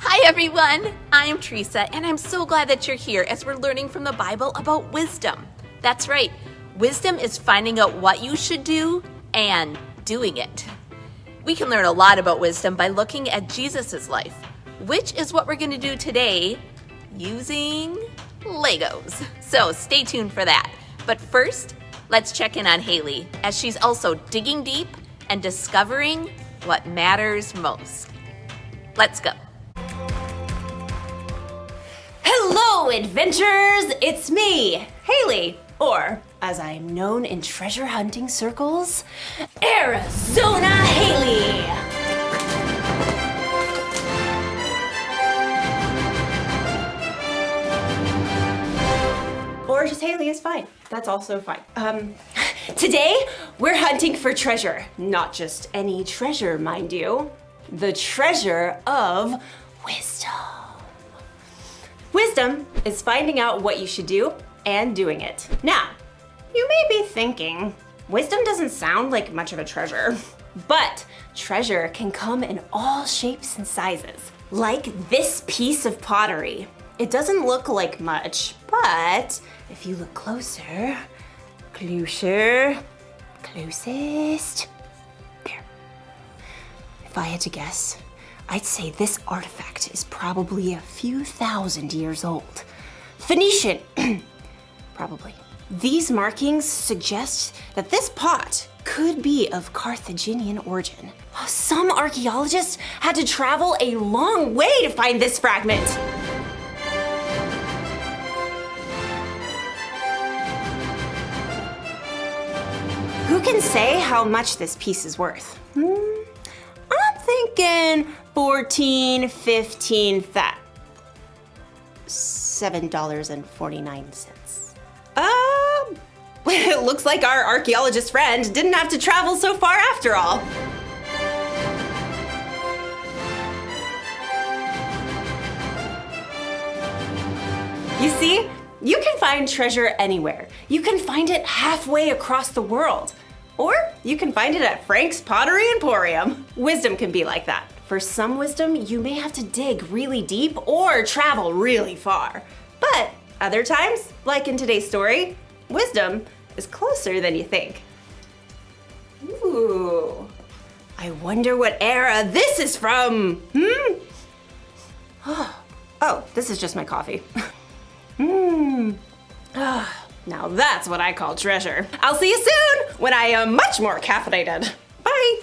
Hi everyone, I'm Teresa, and I'm so glad that you're here as we're learning from the Bible about wisdom. That's right, wisdom is finding out what you should do and doing it. We can learn a lot about wisdom by looking at Jesus' life, which is what we're going to do today using Legos. So stay tuned for that. But first, let's check in on Haley as she's also digging deep and discovering what matters most. Let's go. Hello, adventurers! It's me, Haley, or as I am known in treasure hunting circles, Arizona Haley! Or just Haley is fine. That's also fine. Today, we're hunting for treasure. Not just any treasure, mind you. The treasure of wisdom. Wisdom is finding out what you should do and doing it. Now, you may be thinking, wisdom doesn't sound like much of a treasure, but treasure can come in all shapes and sizes. Like this piece of pottery. It doesn't look like much, but if you look closer, closest, there. If I had to guess, I'd say this artifact is probably a few thousand years old. Phoenician, probably. These markings suggest that this pot could be of Carthaginian origin. Some archaeologists had to travel a long way to find this fragment. Who can say how much this piece is worth? I'm thinking 14, 15, $7.49. It looks like our archaeologist friend didn't have to travel so far after all. You see, you can find treasure anywhere. You can find it halfway across the world. Or you can find it at Frank's Pottery Emporium. Wisdom can be like that. For some wisdom, you may have to dig really deep or travel really far. But other times, like in today's story, wisdom is closer than you think. Ooh, I wonder what era this is from. Oh, this is just my coffee. Now that's what I call treasure. I'll see you soon when I am much more caffeinated. Bye.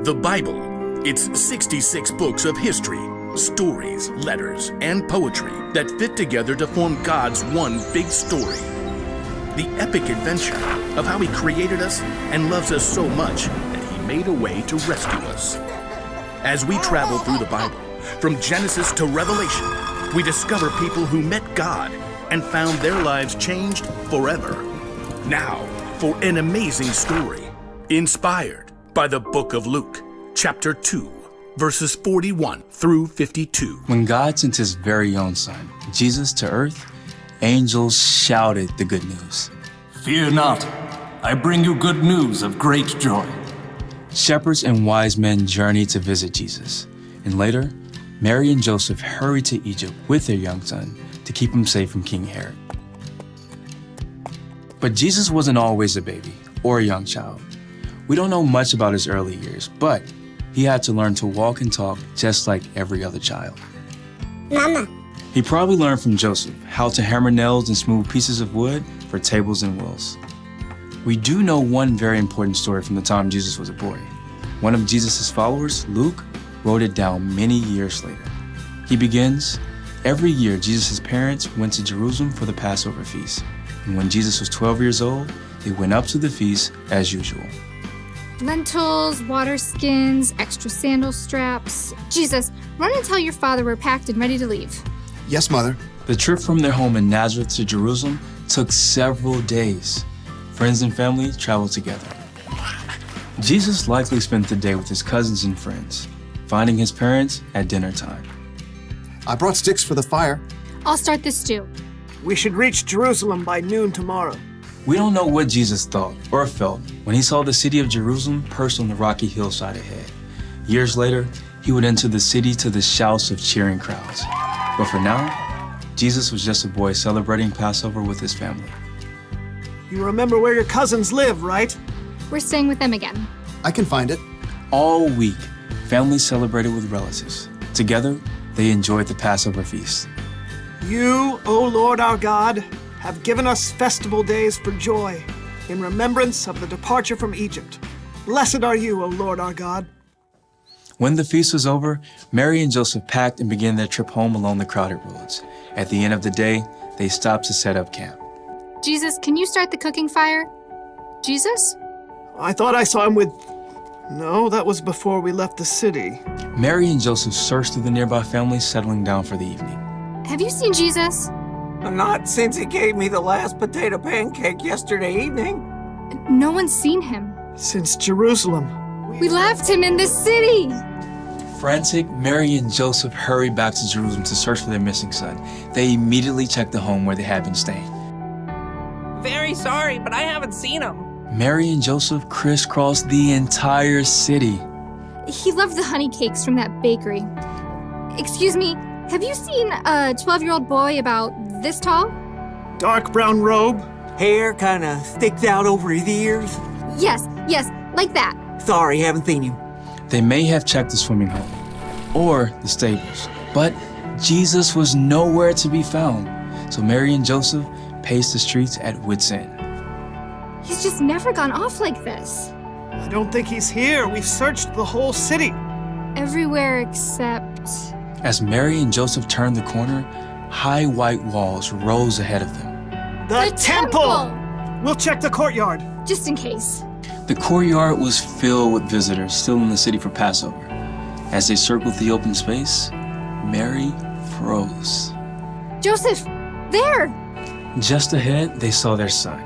The Bible. It's 66 books of history, stories, letters, and poetry that fit together to form God's one big story. The epic adventure of how He created us and loves us so much that He made a way to rescue us. As we travel through the Bible, from Genesis to Revelation, we discover people who met God and found their lives changed forever. Now, for an amazing story, inspired by the book of Luke, chapter 2, verses 41 through 52. When God sent His very own Son, Jesus, to earth, angels shouted the good news. Fear not, I bring you good news of great joy. Shepherds and wise men journeyed to visit Jesus, and later, Mary and Joseph hurried to Egypt with their young son to keep him safe from King Herod. But Jesus wasn't always a baby or a young child. We don't know much about his early years, but he had to learn to walk and talk just like every other child. Mama. He probably learned from Joseph how to hammer nails and smooth pieces of wood for tables and wheels. We do know one very important story from the time Jesus was a boy. One of Jesus' followers, Luke, wrote it down many years later. He begins, every year Jesus' parents went to Jerusalem for the Passover feast. And when Jesus was 12 years old, they went up to the feast as usual. Lentils, water skins, extra sandal straps. Jesus, run and tell your father we're packed and ready to leave. Yes, Mother. The trip from their home in Nazareth to Jerusalem took several days. Friends and family traveled together. Jesus likely spent the day with his cousins and friends, finding his parents at dinner time. I brought sticks for the fire. I'll start this stew. We should reach Jerusalem by noon tomorrow. We don't know what Jesus thought or felt when he saw the city of Jerusalem perched on the rocky hillside ahead. Years later, he would enter the city to the shouts of cheering crowds. But for now, Jesus was just a boy celebrating Passover with his family. You remember where your cousins live, right? We're staying with them again. I can find it. All week, families celebrated with relatives. Together, they enjoyed the Passover feast. You, O Lord our God, have given us festival days for joy, in remembrance of the departure from Egypt. Blessed are you, O Lord our God. When the feast was over, Mary and Joseph packed and began their trip home along the crowded roads. At the end of the day, they stopped to set up camp. Jesus, can you start the cooking fire? Jesus? I thought I saw him with... No, that was before we left the city. Mary and Joseph searched through the nearby families, settling down for the evening. Have you seen Jesus? Not since he gave me the last potato pancake yesterday evening. No one's seen him. Since Jerusalem. We left him in the city. Frantic, Mary and Joseph hurried back to Jerusalem to search for their missing son. They immediately checked the home where they had been staying. Very sorry, but I haven't seen him. Mary and Joseph crisscrossed the entire city. He loved the honey cakes from that bakery. Excuse me, have you seen a 12-year-old boy about this tall? Dark brown robe. Hair kind of sticks out over his ears. Yes, like that. Sorry, haven't seen him. They may have checked the swimming hole or the stables, but Jesus was nowhere to be found. So Mary and Joseph paced the streets at wit's end. He's just never gone off like this. I don't think he's here. We've searched the whole city. Everywhere except... As Mary and Joseph turned the corner, high white walls rose ahead of them. The temple! We'll check the courtyard. Just in case. The courtyard was filled with visitors still in the city for Passover. As they circled the open space, Mary froze. Joseph, there! Just ahead, they saw their son.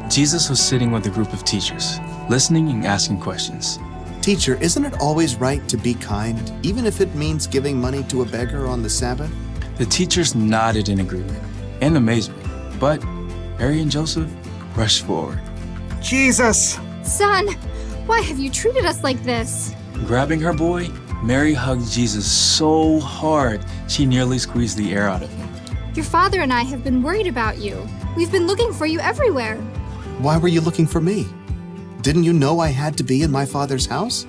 Jesus was sitting with a group of teachers, listening and asking questions. Teacher, isn't it always right to be kind, even if it means giving money to a beggar on the Sabbath? The teachers nodded in agreement and amazement, but Mary and Joseph rushed forward. Jesus! Son, why have you treated us like this? Grabbing her boy, Mary hugged Jesus so hard she nearly squeezed the air out of him. Your father and I have been worried about you. We've been looking for you everywhere. Why were you looking for me? Didn't you know I had to be in my father's house?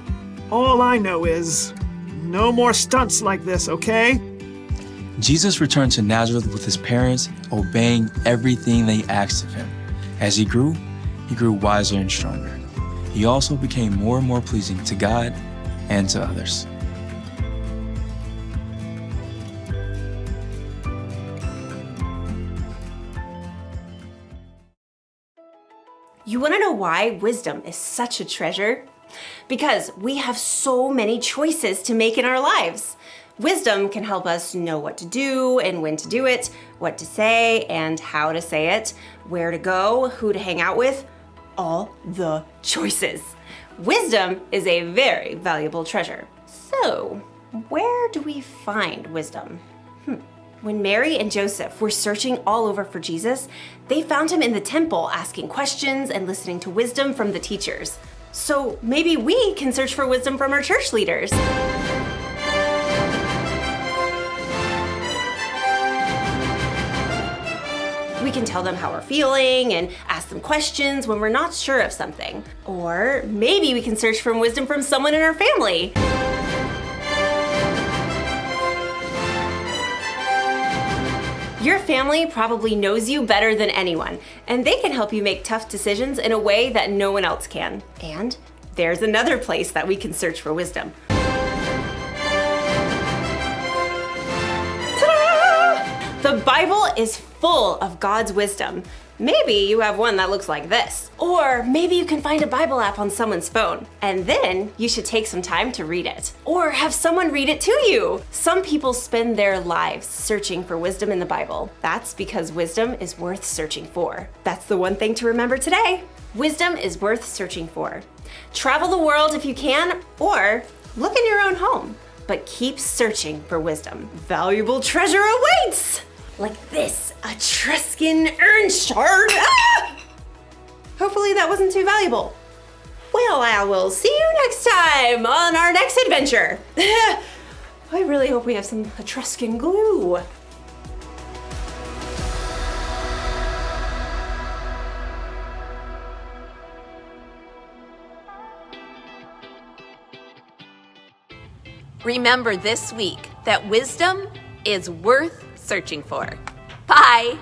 All I know is, no more stunts like this, okay? Jesus returned to Nazareth with his parents, obeying everything they asked of him. As he grew wiser and stronger. He also became more and more pleasing to God and to others. You want to know why wisdom is such a treasure? Because we have so many choices to make in our lives. Wisdom can help us know what to do and when to do it, what to say and how to say it, where to go, who to hang out with, all the choices. Wisdom is a very valuable treasure. So, where do we find wisdom? When Mary and Joseph were searching all over for Jesus, they found him in the temple asking questions and listening to wisdom from the teachers. So maybe we can search for wisdom from our church leaders. We can tell them how we're feeling and ask them questions when we're not sure of something. Or maybe we can search for wisdom from someone in our family. Your family probably knows you better than anyone, and they can help you make tough decisions in a way that no one else can. And there's another place that we can search for wisdom. Ta-da! The Bible is full of God's wisdom. Maybe you have one that looks like this. Or maybe you can find a Bible app on someone's phone. And then you should take some time to read it. Or have someone read it to you. Some people spend their lives searching for wisdom in the Bible. That's because wisdom is worth searching for. That's the one thing to remember today. Wisdom is worth searching for. Travel the world if you can, or look in your own home. But keep searching for wisdom. Valuable treasure awaits! Like this Etruscan urn shard. Ah! Hopefully that wasn't too valuable. Well, I will see you next time on our next adventure. I really hope we have some Etruscan glue. Remember this week that wisdom is worth searching for. Bye.